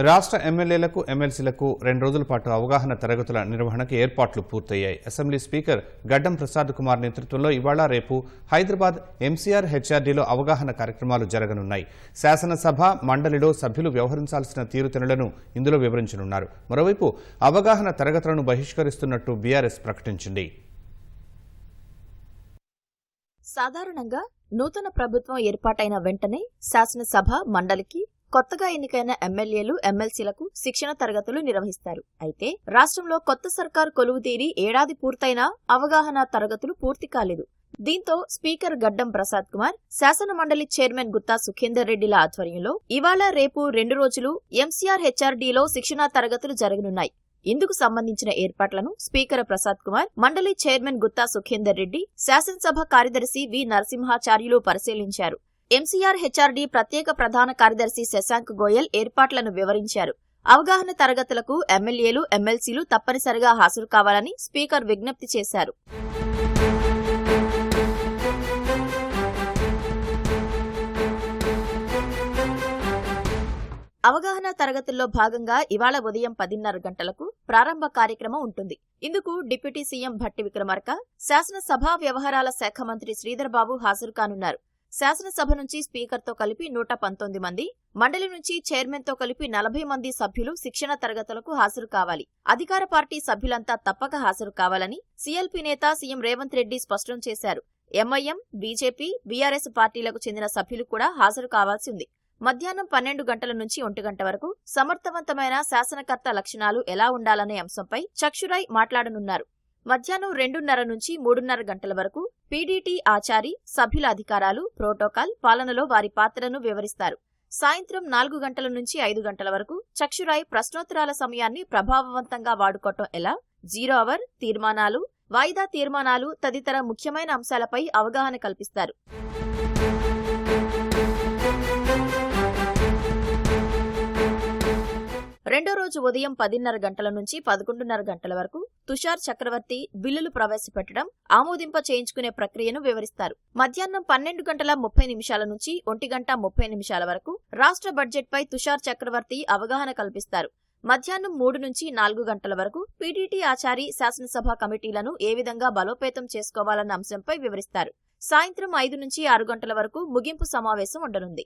రాష్ట్ర ఎమ్మెల్యేలకు ఎమ్మెల్సీలకు 2 రోజుల పాటు అవగాహన తరగతుల నిర్వహణకు ఏర్పాట్లు పూర్తయ్యాయి. అసెంబ్లీ స్పీకర్ గడ్డం ప్రసాద్ కుమార్ నేతృత్వంలో ఇవాళ రేపు హైదరాబాద్ ఎంసీఆర్ హెచ్ఆర్డీలో అవగాహన కార్యక్రమాలు జరగనున్నాయి. శాసనసభ మండలిలో సభ్యులు వ్యవహరించాల్సిన తీరుతెన్నులను ఇందులో వివరించనున్నారు. మరోవైపు అవగాహన తరగతులను బహిష్కరిస్తున్నట్టు బీఆర్ఎస్ ప్రకటించింది. సాధారణంగా నూతన ప్రభుత్వం ఏర్పాటైన వెంటనే శాసనసభ మండలికి కొత్తగా ఎన్నికైన ఎమ్మెల్యేలు ఎమ్మెల్సీలకు శిక్షణ తరగతులు నిర్వహిస్తారు. అయితే రాష్ట్రంలో కొత్త సర్కారు కొలువుతీరి ఏడాది పూర్తయినా అవగాహన తరగతులు పూర్తి కాలేదు. దీంతో స్పీకర్ గడ్డం ప్రసాద్ కుమార్, శాసన మండలి చైర్మన్ గుత్తా సుఖేందర్ రెడ్డిల ఆధ్వర్యంలో ఇవాళ రేపు 2 రోజులు ఎంసీఆర్ హెచ్ఆర్డీలో శిక్షణా తరగతులు జరగనున్నాయి. ఇందుకు సంబంధించిన ఏర్పాట్లను స్పీకర్ ప్రసాద్ కుమార్, మండలి చైర్మన్ గుత్తా సుఖేందర్ రెడ్డి, శాసనసభ కార్యదర్శి వి నరసింహాచార్యులు పరిశీలించారు. ఎంసీఆర్ హెచ్ఆర్డీ ప్రత్యేక ప్రధాన కార్యదర్శి శశాంక్ గోయల్ ఏర్పాట్లను వివరించారు. అవగాహన తరగతులకు ఎమ్మెల్యేలు ఎమ్మెల్సీలు తప్పనిసరిగా హాజరు కావాలని స్పీకర్ విజ్ఞప్తి చేశారు. అవగాహన తరగతుల్లో భాగంగా ఇవాళ ఉదయం 10:30 గంటలకు ప్రారంభ కార్యక్రమం ఉంటుంది. ఇందుకు డిప్యూటీ సీఎం భట్టి విక్రమార్క, శాసనసభా వ్యవహారాల శాఖ మంత్రి శ్రీధర్ బాబు హాజరు కానున్నారు. శాసనసభ నుంచి స్పీకర్తో కలిపి 119 మంది, మండలి నుంచి చైర్మన్తో కలిపి 40 మంది సభ్యులు శిక్షణ తరగతులకు హాజరు కావాలి. అధికార పార్టీ సభ్యులంతా తప్పక హాజరు కావాలని సీఎల్పీ నేత సీఎం రేవంత్ రెడ్డి స్పష్టం చేశారు. ఎంఐఎం, బీజేపీ, బీఆర్ఎస్ పార్టీలకు చెందిన సభ్యులు కూడా హాజరు కావాల్సి ఉంది. మధ్యాహ్నం 12 గంటల నుంచి 1 గంట వరకు సమర్థవంతమైన శాసనకర్త లక్షణాలు ఎలా ఉండాలనే అంశంపై చక్షురాయ్ మాట్లాడనున్నారు. మధ్యాహ్నం 2:30 నుంచి 3:30 గంటల వరకు పీడీటీ ఆచారి సభ్యుల అధికారాలు, ప్రోటోకాల్, పాలనలో వారి పాత్రను వివరిస్తారు. సాయంత్రం 4 గంటల నుంచి 5 గంటల వరకు చక్షురాయ్ ప్రశ్నోత్తరాల సమయాన్ని ప్రభావవంతంగా వాడుకోవటం ఎలా, 0 అవర్, తీర్మానాలు, వాయిదా తీర్మానాలు తదితర ముఖ్యమైన అంశాలపై అవగాహన కల్పిస్తారు. రెండో రోజు ఉదయం 10:30 గంటల నుంచి 11:30 గంటల వరకు తుషార్ చక్రవర్తి బిల్లులు ప్రవేశపెట్టడం, ఆమోదింప చేయించుకునే ప్రక్రియను వివరిస్తారు. మధ్యాహ్నం 12:30 నుంచి 1:30 వరకు రాష్ట్ర బడ్జెట్పై తుషార్ చక్రవర్తి అవగాహన కల్పిస్తారు. మధ్యాహ్నం 3 నుంచి 4 గంటల వరకు పీడీటీ ఆచారి శాసనసభ కమిటీలను ఏ విధంగా బలోపేతం చేసుకోవాలన్న అంశంపై వివరిస్తారు. సాయంత్రం 5 నుంచి 6 గంటల వరకు ముగింపు సమావేశం ఉండనుంది.